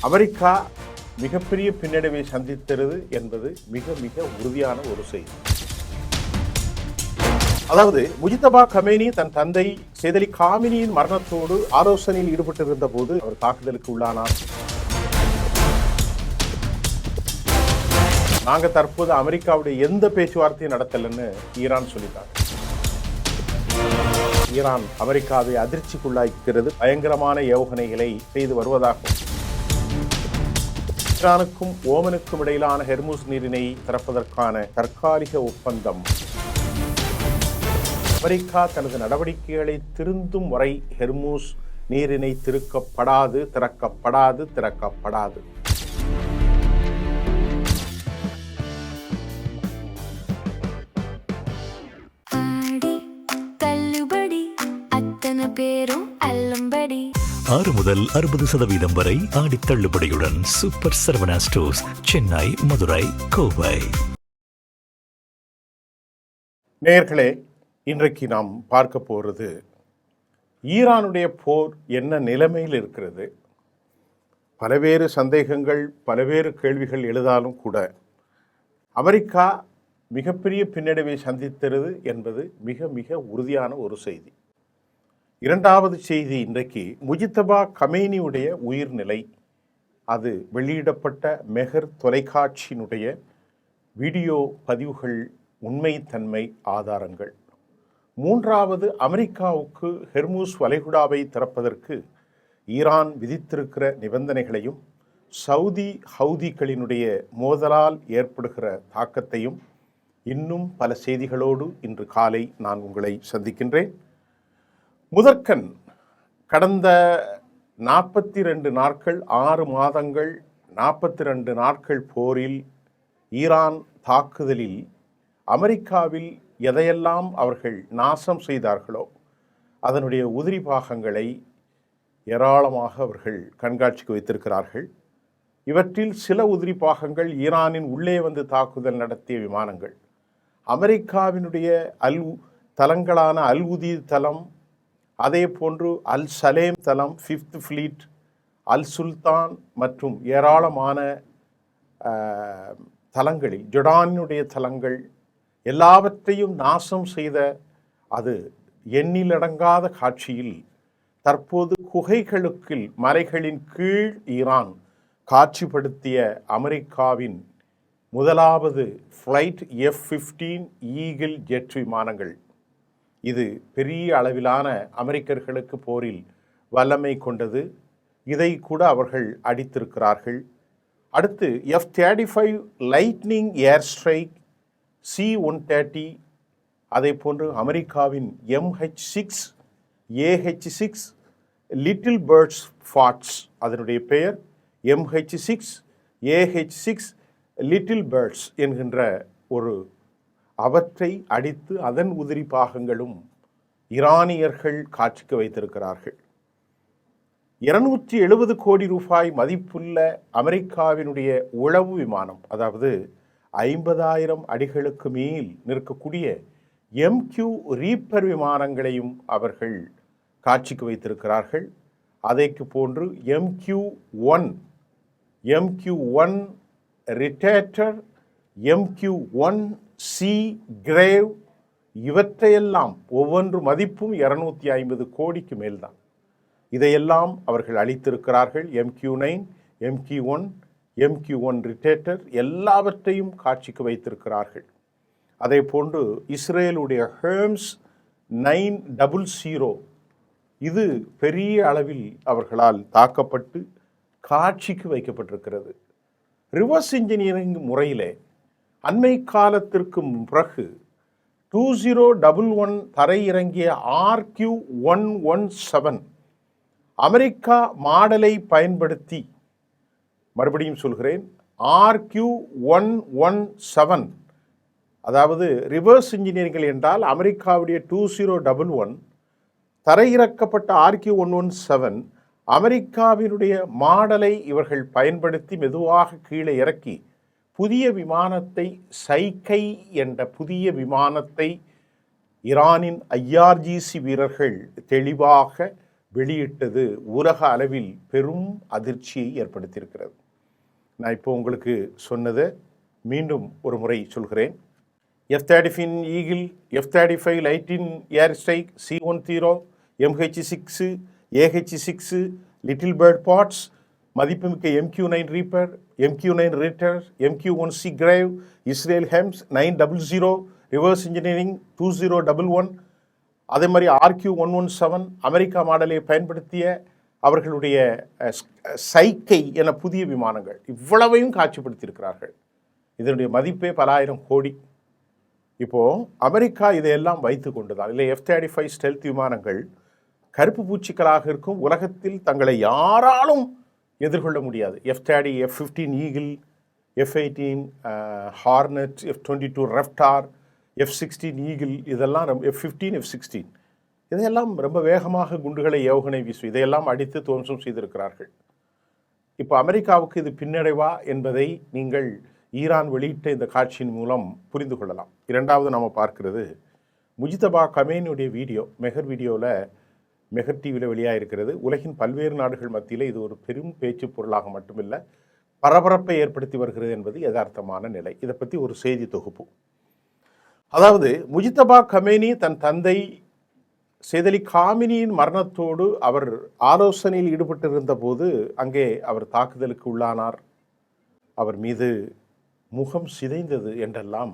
America மிகப்பெரிய பின்னடைவை சந்தித்தது என்பது மிக மிக உறுதியான ஒரு செய்தி. அதாவது முஜித்தபா கமேனி தன் தந்தை சையத் அலி காமினியின் மரணத்தோடு ஆலோசனையில் ஈடுபட்டிருந்த போது அவர் தாக்குதலுக்கு உள்ளானார். நாங்க தற்போது அமெரிக்காவுடைய எந்த பேச்சுவார்த்தையும் நடத்தலன்னு ஈரான் சொல்லிட்டாங்க. ஈரான் அமெரிக்காவை அதிர்ச்சிக்குள்ளாக்கிறது, பயங்கரமான ஏவுகணைகளை செய்து வருவதாகும். ஈரானுக்கும் ஓமனுக்கும் இடையிலான ஹெர்முஸ் நீரினை திறப்பதற்கான தற்காலிக ஒப்பந்தம். அமெரிக்கா தனது நடவடிக்கைகளை திருந்தும் வரை ஹெர்முஸ் நீரினை திறக்கப்படாது. பேரும் 6 முதல் 60% வரை ஆடி தள்ளுபடியுடன் சூப்பர் சரவணா ஸ்டோர்ஸ், சென்னை, மதுரை, கோவை. நேயர்களே, இன்றைக்கு நாம் பார்க்க போகிறது ஈரானுடைய போர் என்ன நிலைமையில் இருக்கிறது. பலவேறு சந்தேகங்கள், பலவேறு கேள்விகள் எழுதாலும் கூட அமெரிக்கா மிகப்பெரிய பின்னடைவை சந்தித்தது என்பது மிக மிக உறுதியான ஒரு செய்தி. இரண்டாவது செய்தி, இன்றைக்கு முஜித்தபா கமேனியுடைய உயிர்நிலை, அது வெளியிடப்பட்ட மெஹர் தொலைக்காட்சியினுடைய வீடியோ பதிவுகள், உண்மைத்தன்மை ஆதாரங்கள். மூன்றாவது, அமெரிக்காவுக்கு ஹெர்முஸ் வளைகுடாவை திறப்பதற்கு ஈரான் விதித்திருக்கிற நிபந்தனைகளையும் சவுதி ஹவுதிகளினுடைய மோதலால் ஏற்படுகிற தாக்கத்தையும் இன்னும் பல செய்திகளோடு இன்று காலை நான் உங்களை சந்திக்கின்றேன். முதற்கண், கடந்த 42 நாட்கள், 6 மாதங்கள், 42 நாட்கள் போரில், ஈரான் தாக்குதலில் அமெரிக்காவில் எதையெல்லாம் அவர்கள் நாசம் செய்தார்களோ அதனுடைய உதிரி பாகங்களை ஏராளமாக அவர்கள் கண்காட்சிக்கு வைத்திருக்கிறார்கள். இவற்றில் சில உதிரி பாகங்கள் ஈரானின் உள்ளே வந்து தாக்குதல் நடத்திய விமானங்கள், அமெரிக்காவினுடைய தளங்களான அல் உதி தளம், அதே போன்று அல் சலேம் தளம், 5th ஃப்ளீட், அல் சுல்தான் மற்றும் ஏராளமான தளங்களில், ஜொர்டானுடைய தளங்கள் எல்லாவற்றையும் நாசம் செய்த அது எண்ணிலடங்காத காட்சியில் தற்போது குகைகளுக்குள், மலைகளின் கீழ் ஈரான் காட்சிப்படுத்திய அமெரிக்காவின் முதலாவது ஃப்ளைட் F-15 ஈகிள் ஜெட் விமானங்கள். இது பெரிய அளவிலான அமெரிக்கர்களுக்கு போரில் வல்லமை கொண்டது. இதை கூட அவர்கள் அடித்திருக்கிறார்கள். அடுத்து F-35 லைட்னிங் ஏர் ஸ்ட்ரைக், C-130, அதே போன்று அமெரிக்காவின் MH-6, AH-6 லிட்டில் பேர்ட்ஸ் ஃபாட்ஸ், அதனுடைய பெயர் MH-6 AH-6 லிட்டில் பேர்ட்ஸ் என்கின்ற ஒரு, அவற்றை அடித்து அதன் உதிரி பாகங்களும் ஈரானியர்கள் காட்சிக்கு வைத்திருக்கிறார்கள். 270 கோடி ரூபாய் மதிப்புள்ள அமெரிக்காவினுடைய உளவு விமானம், அதாவது 50,000 அடிகளுக்கு மேல் நிற்கக்கூடிய MQ ரீப்பர் விமானங்களையும் அவர்கள் காட்சிக்கு வைத்திருக்கிறார்கள். அதைக்கு போன்று MQ-1 ரிட்டேட்டர், MQ-1 சி கிரேவ், இவற்றையெல்லாம் ஒவ்வொன்று மதிப்பும் 250 கோடிக்கு மேல்தான். இதையெல்லாம் அவர்கள் அளித்திருக்கிறார்கள். MQ-9, MQ-1 ரிட்டேட்டர் எல்லாவற்றையும் காட்சிக்கு வைத்திருக்கிறார்கள். அதே போன்று இஸ்ரேலுடைய ஹெர்ம்ஸ் 900, இது பெரிய அளவில் அவர்களால் தாக்கப்பட்டு காட்சிக்கு வைக்கப்பட்டிருக்கிறது. ரிவர்ஸ் இன்ஜினியரிங் முறையிலே அண்மை காலத்திற்கு பிறகு 2011 தரையிறங்கிய RQ-117 அமெரிக்கா மாடலை பயன்படுத்தி, மறுபடியும் சொல்கிறேன், RQ-117, அதாவது ரிவர்ஸ் இன்ஜினியரிங் என்றால் அமெரிக்காவுடைய 2011 தரையிறக்கப்பட்ட RQ-117 அமெரிக்காவினுடைய மாடலை இவர்கள் பயன்படுத்தி மெதுவாக கீழே இறக்கி புதிய விமானத்தை, சைக்கை என்ற புதிய விமானத்தை ஈரானின் IRGC வீரர்கள் தெளிவாக வெளியிட்டது உலக அளவில் பெரும் அதிர்ச்சியை ஏற்படுத்தியிருக்கிறது. நான் இப்போ உங்களுக்கு சொன்னதை மீண்டும் ஒரு முறை சொல்கிறேன். F-35 eagle, F-35 lightning air strike, C-10, MH-6, AH-6, little bird pods, மதிப்புமிக்க MQ-9 ரீப்பர், MQ-9 ரிட்டர், MQ-1C கிரேவ், இஸ்ரேல் ஹெம்ஸ் 900, ரிவர்ஸ் இன்ஜினியரிங் 2011, அதே மாதிரி RQ-117 அமெரிக்கா மாடலை பயன்படுத்திய அவர்களுடைய சைக்கை என புதிய விமானங்கள் இவ்வளவையும் காட்சிப்படுத்தியிருக்கிறார்கள். இதனுடைய மதிப்பே பல ஆயிரம் கோடி. இப்போது அமெரிக்கா இதையெல்லாம் வைத்து கொண்டுதான் இல்லை F-35 ஸ்டெல்த் விமானங்கள் கருப்பு பூச்சிக்களாக இருக்கும் உலகத்தில் தங்களை யாராலும் எதிர்கொள்ள முடியாது. F-30, F-15 eagle, F-18 hornet, F-22 ரெப்டார், F-16 eagle, இதெல்லாம் F-15, F-16 இதையெல்லாம் ரொம்ப வேகமாக குண்டுகளை ஏவுகணை வீசு இதையெல்லாம் அடித்து துவம்சம் செய்திருக்கிறார்கள். இப்போ அமெரிக்காவுக்கு இது பின்னடைவா என்பதை நீங்கள் ஈரான் வெளியிட்ட இந்த காட்சியின் மூலம் புரிந்து கொள்ளலாம். இரண்டாவது நாம் பார்க்கிறது முஜிதபா கமேனியுடைய வீடியோ மெஹர் டிவியில் வெளியாக இருக்கிறது. உலகின் பல்வேறு நாடுகள் மத்தியில் இது ஒரு பெரும் பேச்சு பொருளாக மட்டுமில்லை, பரபரப்பை ஏற்படுத்தி வருகிறது என்பது யதார்த்தமான நிலை. இதை பற்றி ஒரு செய்தி தொகுப்பு. அதாவது முஜிதபா கமேனி தன் தந்தை சையத் அலி காமினியின் மரணத்தோடு அவர் ஆலோசனையில் ஈடுபட்டிருந்த போது அங்கே அவர் தாக்குதலுக்கு உள்ளானார், அவர் மீது முகம் சிதைந்தது என்றெல்லாம்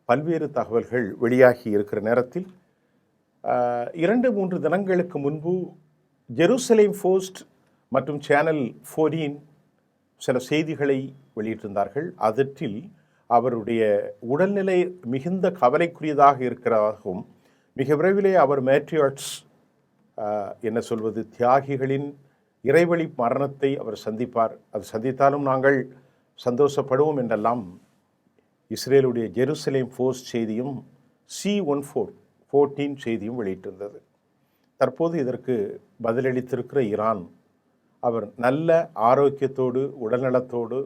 பல்வேறு தகவல்கள் வெளியாகி இருக்கிற நேரத்தில் 2-3 தினங்களுக்கு முன்பு ஜெருசலேம் போஸ்ட் மற்றும் சேனல் 14 சில செய்திகளை வெளியிட்டிருந்தார்கள். அதில் அவருடைய உடல்நிலை மிகுந்த கவலைக்குரியதாக இருக்கிறதாகவும் மிக விரைவிலே அவர் மேட்ரியாட்ஸ் என்ன சொல்வது தியாகிகளின் இறைவழி மரணத்தை அவர் சந்திப்பார், அது சந்தித்தாலும் நாங்கள் சந்தோஷப்படுவோம் என்றெல்லாம் இஸ்ரேலுடைய ஜெருசலேம் போஸ்ட் செய்தியும் C-14 செய்தியும் வெளியிட்டிருந்தது. தற்போது இதற்கு பதிலளித்திருக்கிற ஈரான் அவர் நல்ல ஆரோக்கியத்தோடு உடல்நலத்தோடு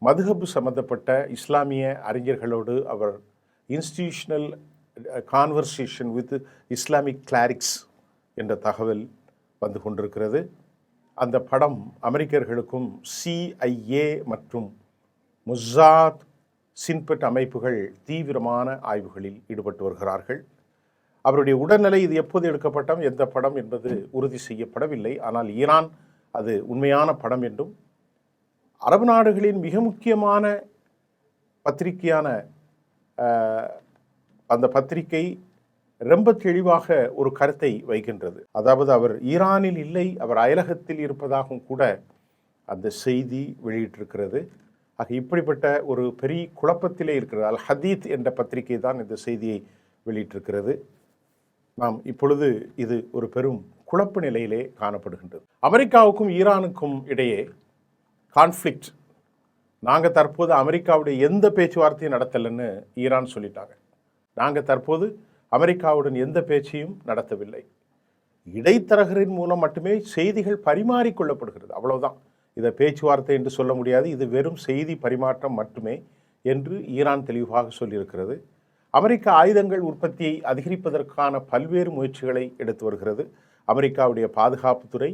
மதுஹப் சம்பந்தப்பட்ட இஸ்லாமிய அறிஞர்களோடு அவர் இன்ஸ்டிடியூஷனல் கான்வர்சேஷன் வித் இஸ்லாமிக் கிளாரிக்ஸ் என்ற தகவல் வந்து கொண்டிருக்கிறது. அந்த படம் அமெரிக்கர்களுக்கும் CIA மற்றும் முசாத் சின்பட் அமைப்புகள் தீவிரமான ஆய்வுகளில் ஈடுபட்டு வருகிறார்கள். அவருடைய உடல்நிலை இது எப்போது எடுக்கப்பட்டோம் எந்த படம் என்பது உறுதி செய்யப்படவில்லை. ஆனால் ஈரான் அது உண்மையான படம் என்றும் அரபு நாடுகளின் மிக முக்கியமான பத்திரிகையான அந்த பத்திரிகை ரொம்ப தெளிவாக ஒரு கருத்தை வைக்கின்றது. அதாவது அவர் ஈரானில் இல்லை, அவர் அயலகத்தில் இருப்பதாகவும் கூட அந்த செய்தி வெளியிட்டிருக்கிறது. ஆக இப்படிப்பட்ட ஒரு பெரிய குழப்பத்திலே இருக்கிறது. அல் ஹதீத் என்ற பத்திரிகை தான் இந்த செய்தியை வெளியிட்டிருக்கிறது. நாம் இப்பொழுது இது ஒரு பெரும் குழப்ப நிலையிலே காணப்படுகின்றது. அமெரிக்காவுக்கும் ஈரானுக்கும் இடையே கான்ஃப்ளிக்ட். நாங்கள் தற்போது அமெரிக்காவுடைய எந்த பேச்சுவார்த்தையும் நடத்தலைன்னு ஈரான் சொல்லிட்டாங்க. நாங்கள் தற்போது அமெரிக்காவுடன் எந்த பேச்சையும் நடத்தவில்லை, இடைத்தரகரின் மூலம் மட்டுமே செய்திகள் பரிமாறிக்கொள்ளப்படுகிறது, அவ்வளவுதான். இதை பேச்சுவார்த்தை என்று சொல்ல முடியாது, இது வெறும் செய்தி பரிமாற்றம் மட்டுமே என்று ஈரான் தெளிவாக சொல்லியிருக்கிறது. அமெரிக்கா ஆயுதங்கள் உற்பத்தியை அதிகரிப்பதற்கான பல்வேறு முயற்சிகளை எடுத்து வருகிறது. அமெரிக்காவுடைய பாதுகாப்புத்துறை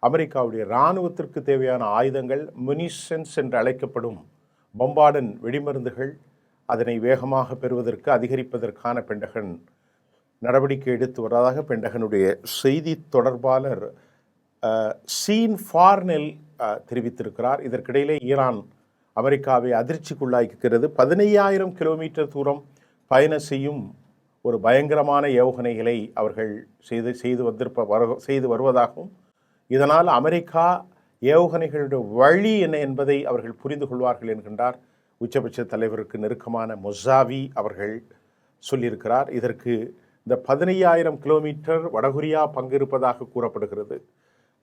அமெரிக்காவுடைய இராணுவத்திற்கு தேவையான ஆயுதங்கள் முனிஷன்ஸ் என்று அழைக்கப்படும் பம்பார்டன் வெடிமருந்துகள் அதனை வேகமாக பெறுவதற்கு அதிகரிப்பதற்கான பென்டகன் நடவடிக்கை எடுத்து வருவதாக பென்டகனுடைய செய்தி தொடர்பாளர் சீன் ஃபார்னெல் தெரிவித்திருக்கிறார். இதற்கிடையிலே ஈரான் அமெரிக்காவை அதிர்ச்சிக்குள்ளாக்கிறது. 15,000 கிலோமீட்டர் தூரம் பயணம் செய்யும் ஒரு பயங்கரமான ஏவுகணைகளை அவர்கள் செய்து வருவதாகவும் இதனால் அமெரிக்கா ஏவுகணைகளுடைய வழி என்ன என்பதை அவர்கள் புரிந்து கொள்வார்கள் என்கின்றார் உச்சபட்ச தலைவருக்கு நெருக்கமான மொசாவி அவர்கள் சொல்லியிருக்கிறார். இதற்கு இந்த 15,000 கிலோமீட்டர் வடகொரியா பங்கிருப்பதாக கூறப்படுகிறது.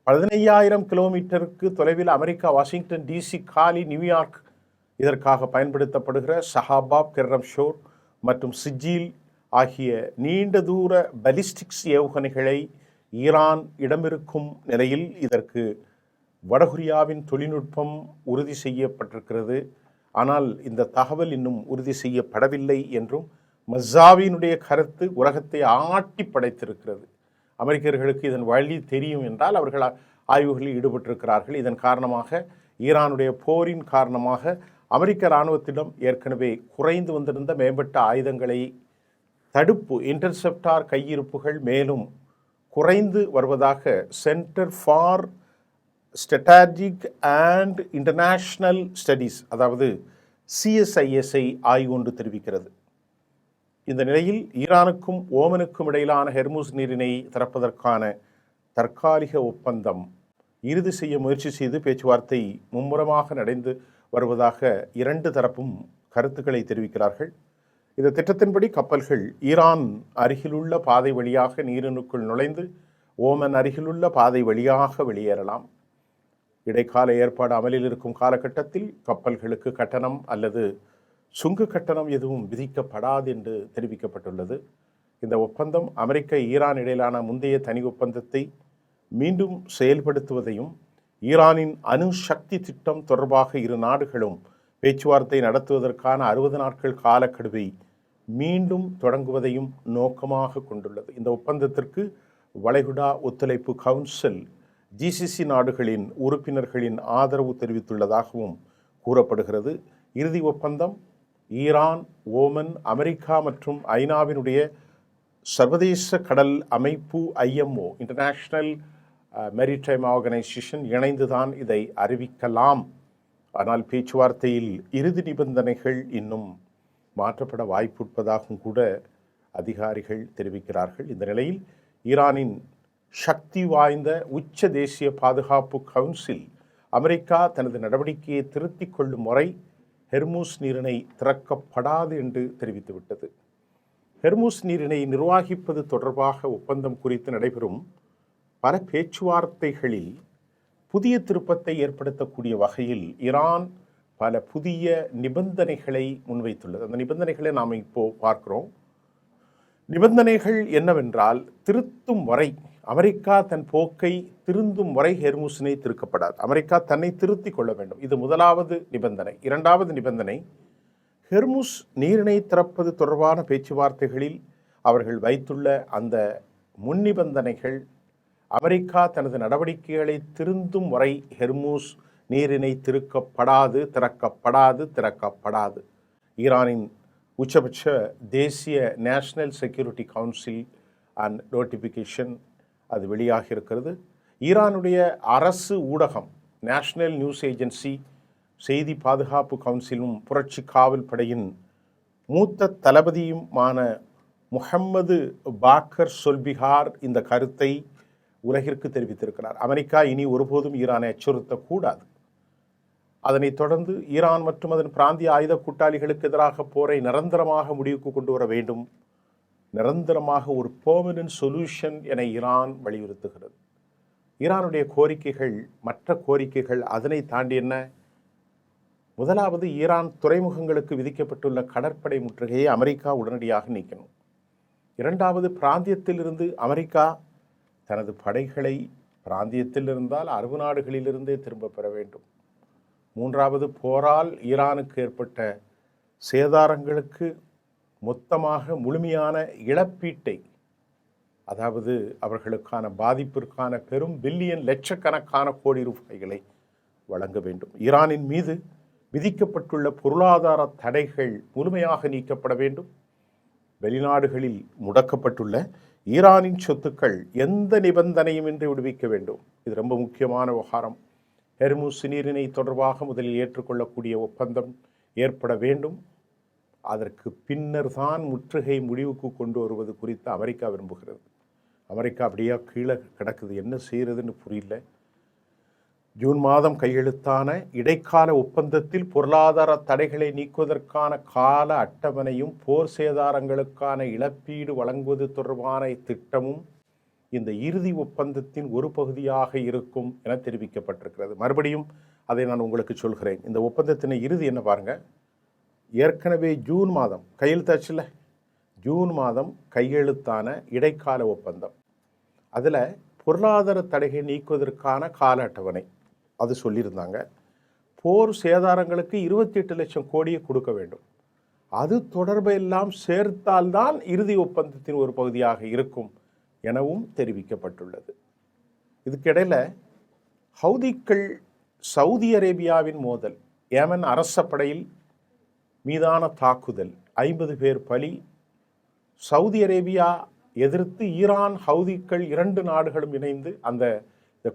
15,000 கிலோமீட்டருக்கு தொலைவில் அமெரிக்கா வாஷிங்டன் DC, காலி, நியூயார்க் இதற்காக பயன்படுத்தப்படுகிற ஷஹாபாப், கெர்ரம்ஷோர் மற்றும் சிஜில் ஆகிய நீண்ட தூர பலிஸ்டிக்ஸ் ஏவுகணைகளை ஈரான் இடமிருக்கும் நிலையில் இதற்கு வடகொரியாவின் தொழில்நுட்பம் உறுதி செய்யப்பட்டிருக்கிறது. ஆனால் இந்த தகவல் இன்னும் உறுதி செய்யப்படவில்லை என்றும் மஸாவினுடைய கருத்து உலகத்தை ஆட்டி படைத்திருக்கிறது. அமெரிக்கர்களுக்கு இதன் வழி தெரியும் என்றால் அவர்கள் ஆய்வுகளில் ஈடுபட்டிருக்கிறார்கள். இதன் காரணமாக ஈரானுடைய போரின் காரணமாக அமெரிக்க இராணுவத்திடம் ஏற்கனவே குறைந்து வந்திருந்த மேம்பட்ட ஆயுதங்களை தடுப்பு இன்டர்செப்டார் கையிருப்புகள் மேலும் குறைந்து வருவதாக centre for strategic and international studies, அதாவது CSISI ஆய்வு ஒன்று தெரிவிக்கிறது. இந்த நிலையில் ஈரானுக்கும் ஓமனுக்கும் இடையிலான ஹெர்முஸ் நீரினை திறப்பதற்கான தற்காலிக ஒப்பந்தம் இறுதி செய்ய முயற்சி செய்து பேச்சுவார்த்தை மும்முரமாக நடந்து வருவதாக இரண்டு தரப்பும் கருத்துக்களை தெரிவிக்கிறார்கள். இந்த திட்டத்தின்படி கப்பல்கள் ஈரான் அருகிலுள்ள பாதை வழியாக நீரினுக்குள் நுழைந்து ஓமன் அருகிலுள்ள பாதை வழியாக வெளியேறலாம். இடைக்கால ஏற்பாடு அமலில் இருக்கும் காலகட்டத்தில் கப்பல்களுக்கு கட்டணம் அல்லது சுங்க கட்டணம் எதுவும் விதிக்கப்படாது என்று தெரிவிக்கப்பட்டுள்ளது. இந்த ஒப்பந்தம் அமெரிக்க ஈரான் இடையிலான முந்தைய தனி ஒப்பந்தத்தை மீண்டும் செயல்படுத்துவதையும் ஈரானின் அணுசக்தி திட்டம் தொடர்பாக இரு நாடுகளும் பேச்சுவார்த்தை நடத்துவதற்கான 60 நாட்கள் காலக்கெடுவை மீண்டும் தொடங்குவதையும் நோக்கமாக கொண்டுள்ளது. இந்த ஒப்பந்தத்திற்கு வளைகுடா ஒத்துழைப்பு கவுன்சில் GCC நாடுகளின் உறுப்பினர்களின் ஆதரவு தெரிவித்துள்ளதாகவும் கூறப்படுகிறது. இறுதி ஒப்பந்தம் ஈரான், ஓமன், அமெரிக்கா மற்றும் ஐநாவினுடைய சர்வதேச கடல் அமைப்பு IMO இன்டர்நேஷ்னல் மெரிடைம் ஆர்கனைசேஷன் இணைந்துதான் இதை அறிவிக்கலாம். ஆனால் பேச்சுவார்த்தையில் இறுதி நிபந்தனைகள் இன்னும் மாற்றப்பட வாய்ப்புள்ளதாகவும் கூட அதிகாரிகள் தெரிவிக்கிறார்கள். இந்த நிலையில் ஈரானின் சக்தி வாய்ந்த உச்ச தேசிய பாதுகாப்பு கவுன்சில் அமெரிக்கா தனது நடவடிக்கையை திருத்திக் கொள்ளும் முறை ஹெர்முஸ் நீரிணை திறக்கப்படாது என்று தெரிவித்துவிட்டது. ஹெர்முஸ் நீரிணை நிர்வகிப்பது தொடர்பாக ஒப்பந்தம் குறித்து நடைபெறும் பல பேச்சுவார்த்தைகளில் புதிய திருப்பத்தை ஏற்படுத்தக்கூடிய வகையில் ஈரான் பல புதிய நிபந்தனைகளை முன்வைத்துள்ளது. அந்த நிபந்தனைகளை நாம் இப்போ பார்க்கிறோம். நிபந்தனைகள் என்னவென்றால், திருத்தும் வரை அமெரிக்கா தன் போக்கை திருந்தும் வரை ஹெர்முஸினை திருக்கப்படாது. அமெரிக்கா தன்னை திருத்திக் கொள்ள வேண்டும். இது முதலாவது நிபந்தனை. இரண்டாவது நிபந்தனை, ஹெர்முஸ் நீரிணை திறப்பது தொடர்பான பேச்சுவார்த்தைகளில் அவர்கள் வைத்துள்ள அந்த முன் நிபந்தனைகள் அமெரிக்கா தனது நடவடிக்கைகளை திருந்தும் வரை ஹெர்முஸ் நீரிணை திறக்கப்படாது. ஈரானின் உச்சபட்ச தேசிய national security council and notification அது வெளியாக இருக்கிறது. ஈரானுடைய அரசு ஊடகம் நேஷனல் நியூஸ் ஏஜென்சி, செய்தி பாதுகாப்பு கவுன்சிலும் புரட்சி காவல் படையின் மூத்த தளபதியுமான முஹம்மது பாக்கர் சொல்பிகார் இந்த கருத்தை உலகிற்கு தெரிவித்திருக்கிறார். அமெரிக்கா இனி ஒருபோதும் ஈரானை அச்சுறுத்தக்கூடாது. அதனைத் தொடர்ந்து ஈரான் மற்றும் அதன் பிராந்திய ஆயுத கூட்டாளிகளுக்கு எதிராக போரை நிரந்தரமாக முடிவுக்கு கொண்டு வர வேண்டும். நிரந்தரமாக ஒரு பெர்மனன்ட் சொல்யூஷன் என ஈரான் வலியுறுத்துகிறது. ஈரானுடைய கோரிக்கைகள், மற்ற கோரிக்கைகள் அதனை தாண்டி என்ன? முதலாவது, ஈரான் துறைமுகங்களுக்கு விதிக்கப்பட்டுள்ள கடற்படை முற்றுகையை அமெரிக்கா உடனடியாக நீக்கணும். இரண்டாவது, பிராந்தியத்திலிருந்து அமெரிக்கா தனது படைகளை பிராந்தியத்தில் இருந்தால் அரபு நாடுகளிலிருந்தே திரும்ப பெற வேண்டும். மூன்றாவது, போரால் ஈரானுக்கு ஏற்பட்ட சேதாரங்களுக்கு மொத்தமாக முழுமையான இழப்பீட்டை, அதாவது அவர்களுக்கான பாதிப்பிற்கான பெரும் பில்லியன் லட்சக்கணக்கான கோடி ரூபாய்களை வழங்க வேண்டும். ஈரானின் மீது விதிக்கப்பட்டுள்ள பொருளாதார தடைகள் முழுமையாக நீக்கப்பட வேண்டும். வெளிநாடுகளில் முடக்கப்பட்டுள்ள ஈரானின் சொத்துக்கள் எந்த நிபந்தனையும் இன்றி விடுவிக்க வேண்டும். இது ரொம்ப முக்கியமான விவகாரம். ஹெர்முஸ் நீரிணை தொடர்பாக முதலில் ஏற்றுக்கொள்ளக்கூடிய ஒப்பந்தம் ஏற்பட வேண்டும். அதற்கு பின்னர் தான் முற்றுகை முடிவுக்கு கொண்டு வருவது குறித்து அமெரிக்கா விரும்புகிறது. அமெரிக்கா அப்படியே கீழே கிடக்குது, என்ன செய்கிறதுன்னு புரியல. ஜூன் மாதம் கையெழுத்தான இடைக்கால ஒப்பந்தத்தில் பொருளாதார தடைகளை நீக்குவதற்கான கால அட்டவணையும் போர் சேதாரங்களுக்கான இழப்பீடு வழங்குவது தொடர்பான திட்டமும் இந்த இறுதி ஒப்பந்தத்தின் ஒரு பகுதியாக இருக்கும் என தெரிவிக்கப்பட்டிருக்கிறது. மறுபடியும் அதை நான் உங்களுக்கு சொல்கிறேன். இந்த ஒப்பந்தத்தின் இறுதி என்ன பாருங்க. ஏற்கனவே ஜூன் மாதம் கையெழுத்தாச்சுல, ஜூன் மாதம் கையெழுத்தான இடைக்கால ஒப்பந்தம், அதில் பொருளாதார தடைகளை நீக்குவதற்கான கால அட்டவணை அது சொல்லியிருந்தாங்க. போர் சேதாரங்களுக்கு 28 லட்சம் கோடியை கொடுக்க வேண்டும். அது தொடர்பெல்லாம் சேர்த்தால்தான் இறுதி ஒப்பந்தத்தின் ஒரு பகுதியாக இருக்கும் எனவும் தெரிவிக்கப்பட்டுள்ளது. இதுக்கிடையில் ஹவுதிக்கள் சவுதி அரேபியாவின் மோதல், ஏமன் அரச படையில் மீதான தாக்குதல், 50 பேர் பலி. சவுதி அரேபியா எதிர்த்து ஈரான், ஹவுதிக்கள் 2 நாடுகளும் இணைந்து அந்த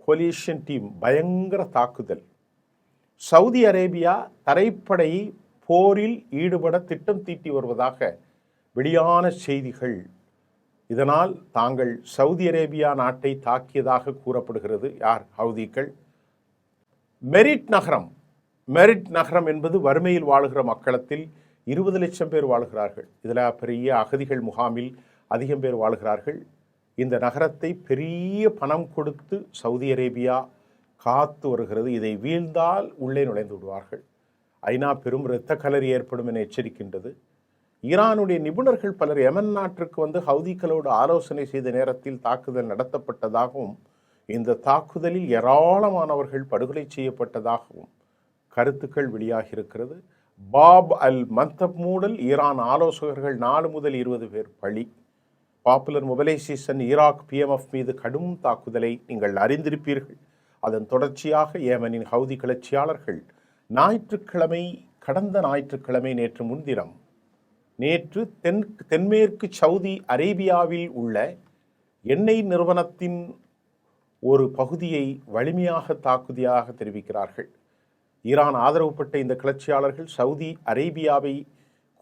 கோலிஷன் டீம் பயங்கர தாக்குதல். சவுதி அரேபியா தரைப்படையை போரில் ஈடுபட திட்டம் தீட்டி வருவதாக வெளியான செய்திகள். இதனால் தாங்கள் சவுதி அரேபியா நாட்டை தாக்கியதாக கூறப்படுகிறது. யார்? ஹவுதிக்கள். மெரிட் நகரம் என்பது வறுமையில் வாழுகிற மக்களத்தில் 20 லட்சம் பேர் வாழுகிறார்கள். இதில் பெரிய அகதிகள் முகாமில் அதிகம் பேர் வாழுகிறார்கள். இந்த நகரத்தை பெரிய பணம் கொடுத்து சவுதி அரேபியா காத்து வருகிறது. இதை வீழ்ந்தால் உள்ளே நுழைந்து விடுவார்கள். ஐநா பெரும் இரத்த கலரி ஏற்படும் என எச்சரிக்கின்றது. ஈரானுடைய நிபுணர்கள் பலர் யமன் நாட்டிற்கு வந்து ஹவுதிகளோடு ஆலோசனை செய்த நேரத்தில் தாக்குதல் நடத்தப்பட்டதாகவும், இந்த தாக்குதலில் ஏராளமானவர்கள் படுகொலை செய்யப்பட்டதாகவும் கருத்துக்கள் வெளியாகியிருக்கிறது. பாப் அல் மந்தப் மூடல் ஈரான் ஆலோசகர்கள் 4 முதல் 20 பேர் பலி. பாப்புலர் மொபிலைசேஷன் ஈராக் PMF மீது கடும் தாக்குதலை நீங்கள் அறிந்திருப்பீர்கள். அதன் தொடர்ச்சியாக ஏமனின் ஹவுதி கிளர்ச்சியாளர்கள் கடந்த ஞாயிற்றுக்கிழமை நேற்று தென்மேற்கு சவுதி அரேபியாவில் உள்ள எண்ணெய் நிறுவனத்தின் ஒரு பகுதியை வலிமையாக தாக்குதியாக தெரிவிக்கிறார்கள். ஈரான் ஆதரவுப்பட்ட இந்த கிளர்ச்சியாளர்கள் சவுதி அரேபியாவை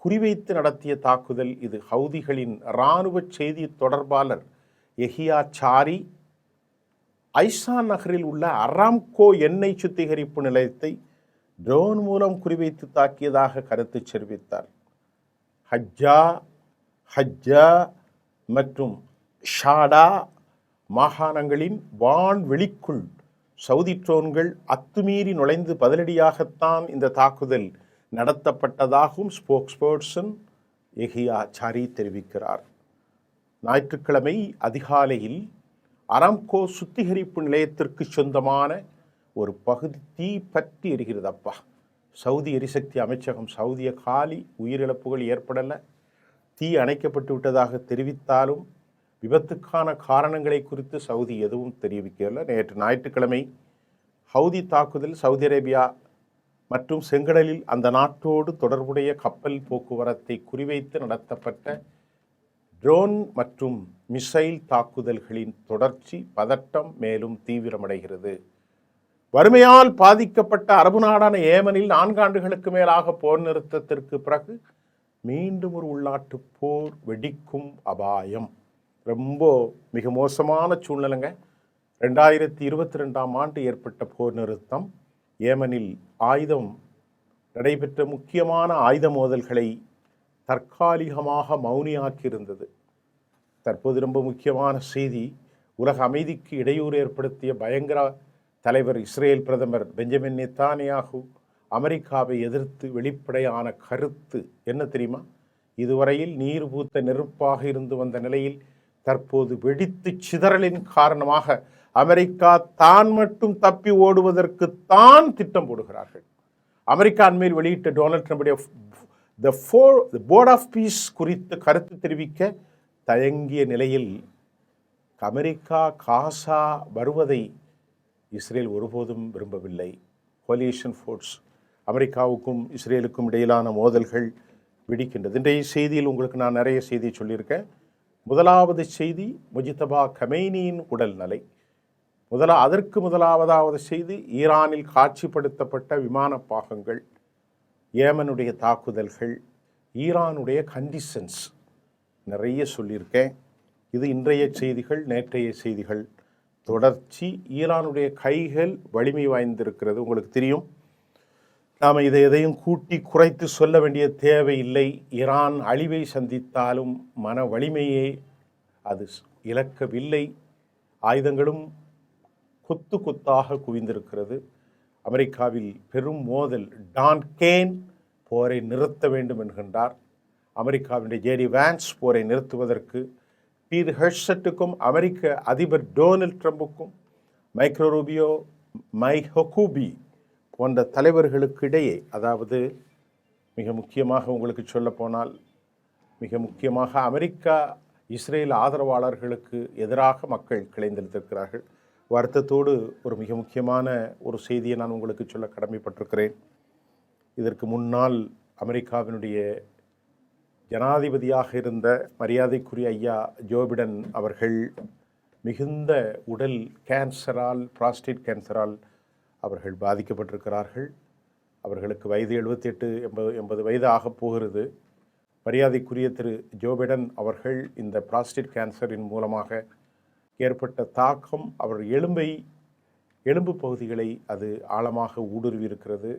குறிவைத்து நடத்திய தாக்குதல் இது. ஹவுதிகளின் இராணுவ செய்தி தொடர்பாளர் எஹியா சாரி ஐசான் நகரில் உள்ள அராம்கோ எண்ணெய் சுத்திகரிப்பு நிலையத்தை ட்ரோன் மூலம் குறிவைத்து தாக்கியதாக கருத்து தெரிவித்தார். ஹஜ்ஜா மற்றும் ஷாடா மாகாணங்களின் வான்வெளிக்குள் சவுதி ட்ரோன்கள் அத்துமீறி நுழைந்து பதிலடியாகத்தான் இந்த தாக்குதல் நடத்தப்பட்டதாகவும் ஸ்போக்ஸ்பர்சன் எஹியா சாரி தெரிவிக்கிறார். ஞாயிற்றுக்கிழமை அதிகாலையில் அராம்கோ சுத்திகரிப்பு நிலையத்திற்கு சொந்தமான ஒரு பகுதி தீ பற்றி எரிகிறதப்பா. சவுதி எரிசக்தி அமைச்சகம் சவுதிய காலி உயிரிழப்புகள் ஏற்படலை, தீ அணைக்கப்பட்டு விட்டதாக தெரிவித்தாலும் விபத்துக்கான காரணங்களை குறித்து சவுதி எதுவும் தெரிவிக்கவில்லை. நேற்று ஞாயிற்றுக்கிழமை ஹவுதி தாக்குதல் சவுதி அரேபியா மற்றும் செங்கடலில் அந்த நாட்டோடு தொடர்புடைய கப்பல் போக்குவரத்தை குறிவைத்து நடத்தப்பட்ட ட்ரோன் மற்றும் மிசைல் தாக்குதல்களின் தொடர்ச்சி பதட்டம் மேலும் தீவிரமடைகிறது. வறுமையால் பாதிக்கப்பட்ட அரபு நாடான ஏமனில் 4 ஆண்டுகளுக்கு மேலாக போர் நிறுத்தத்திற்கு பிறகு மீண்டும் ஒரு உள்நாட்டு போர் வெடிக்கும் அபாயம். ரொம்ப மிக மோசமான சூழ்நிலைங்க. 2022ஆம் ஆண்டு ஏற்பட்ட போர் நிறுத்தம் ஏமனில் நடைபெற்ற முக்கியமான ஆயுத மோதல்களை தற்காலிகமாக மௌனியாக்கியிருந்தது. தற்போது ரொம்ப முக்கியமான செய்தி, உலக அமைதிக்கு இடையூறு ஏற்படுத்திய பயங்கர தலைவர் இஸ்ரேல் பிரதமர் பெஞ்சமின் நெத்தானியாகு அமெரிக்காவை எதிர்த்து வெளிப்படையான கருத்து என்ன தெரியுமா? இதுவரையில் நீர் பூத்த நெருப்பாக இருந்து வந்த நிலையில் தற்போது வெடித்து சிதறலின் காரணமாக அமெரிக்கா தான் மட்டும் தப்பி ஓடுவதற்கு தான் திட்டம் போடுகிறார்கள். அமெரிக்கா அண்மையில் வெளியிட்ட டொனால்ட் ட்ரம்புடைய போர்ட் ஆஃப் பீஸ் குறித்து கருத்து தெரிவிக்க தயங்கிய நிலையில் அமெரிக்கா காசா வருவதை இஸ்ரேல் ஒருபோதும் விரும்பவில்லை. கோலிஷன் ஃபோர்ஸ் அமெரிக்காவுக்கும் இஸ்ரேலுக்கும் இடையிலான மோதல்கள் வெடிக்கின்றது. இன்றைய செய்தியில் உங்களுக்கு நான் நிறைய செய்தி சொல்லியிருக்கேன். முதலாவது செய்தி முஜிதபா கமேனியின் உடல்நிலை. அதற்கு முதலாவதாவது செய்தி ஈரானில் காட்சிப்படுத்தப்பட்ட விமான பாகங்கள், ஏமனுடைய தாக்குதல்கள், ஈரானுடைய கண்டிஷன்ஸ் நிறைய சொல்லியிருக்கேன். இது இன்றைய செய்திகள். நேற்றைய செய்திகள் தொடர்ச்சி. ஈரானுடைய கைகள் வலிமை வாய்ந்திருக்கிறது. உங்களுக்கு தெரியும், நாம் இதை எதையும் கூட்டி குறைத்து சொல்ல வேண்டிய தேவையில்லை. ஈரான் அழிவை சந்தித்தாலும் மன வலிமையே அது இழக்கவில்லை. ஆயுதங்களும் கொத்து கொத்தாக குவிந்திருக்கிறது. அமெரிக்காவில் பெரும் மோதல். டான் கேன் போரை நிறுத்த வேண்டும் என்கின்றார். அமெரிக்காவினுடைய ஜேடி வான்ஸ் போரை நிறுத்துவதற்கு பீர் ஹெர்ஷட்டுக்கும் அமெரிக்க அதிபர் டொனால்ட் ட்ரம்புக்கும் மைக்ரோ ரூபியோ, மைக் ஹொகூபி போன்ற தலைவர்களுக்கு இடையே, அதாவது மிக முக்கியமாக உங்களுக்கு சொல்லப்போனால் மிக முக்கியமாக அமெரிக்கா இஸ்ரேல் ஆதரவாளர்களுக்கு எதிராக மக்கள் கிளைந்தெழுத்திருக்கிறார்கள். வருத்தத்தோடு ஒரு மிக முக்கியமான ஒரு செய்தியை நான் உங்களுக்கு சொல்ல கடமைப்பட்டிருக்கிறேன். இதற்கு முன்னால் அமெரிக்காவினுடைய ஜனாதிபதியாக இருந்த மரியாதைக்குரிய ஐயா ஜோ பிடன் அவர்கள் மிகுந்த உடல் கேன்சரால், புராஸ்டேட் கேன்சரால் அவர்கள் பாதிக்கப்பட்டிருக்கிறார்கள். அவர்களுக்கு வயது 78-80 வயது ஆகப் போகிறது. மரியாதைக்குரிய திரு ஜோ பிடன் அவர்கள் இந்த புராஸ்டேட் கேன்சரின் மூலமாக ஏற்பட்ட தாக்கம் அவர் எலும்பு பகுதிகளை அது ஆழமாக ஊடுருவி இருக்கிறது.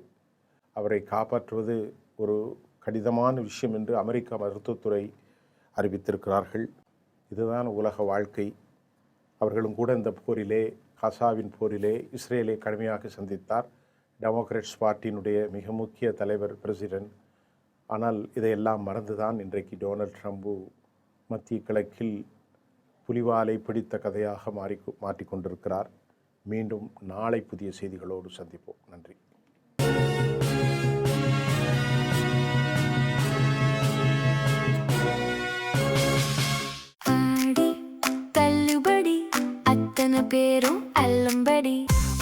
அவரை காப்பாற்றுவது ஒரு கடினமான விஷயம் என்று அமெரிக்க மருத்துவத்துறை அறிவித்திருக்கிறார்கள். இதுதான் உலக வாழ்க்கை. அவர்களும் கூட இந்த போரிலே, காசாவின் போரிலே இஸ்ரேலை கடுமையாக சந்தித்தார். டெமோக்ராட்ஸ் பார்ட்டியினுடைய மிக முக்கிய தலைவர், பிரசிடென்ட். ஆனால் இதையெல்லாம் மறந்துதான் இன்றைக்கு டொனால்ட் ட்ரம்ப் மத்திய கிழக்கில் புலிவாலை பிடித்த கதையாக மாற்றிக்கொண்டிருக்கிறார். மீண்டும் நாளை புதிய செய்திகளோடு சந்திப்போம். நன்றி. ஆடி தள்ளுபடி அத்தனை பேரும் அள்ளும்படி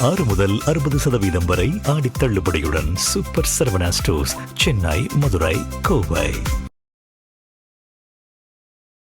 6 முதல் 60% வரை ஆடித் தள்ளுபடியுடன் சூப்பர் சரவணா ஸ்டோர்ஸ், சென்னை, மதுரை, கோவை.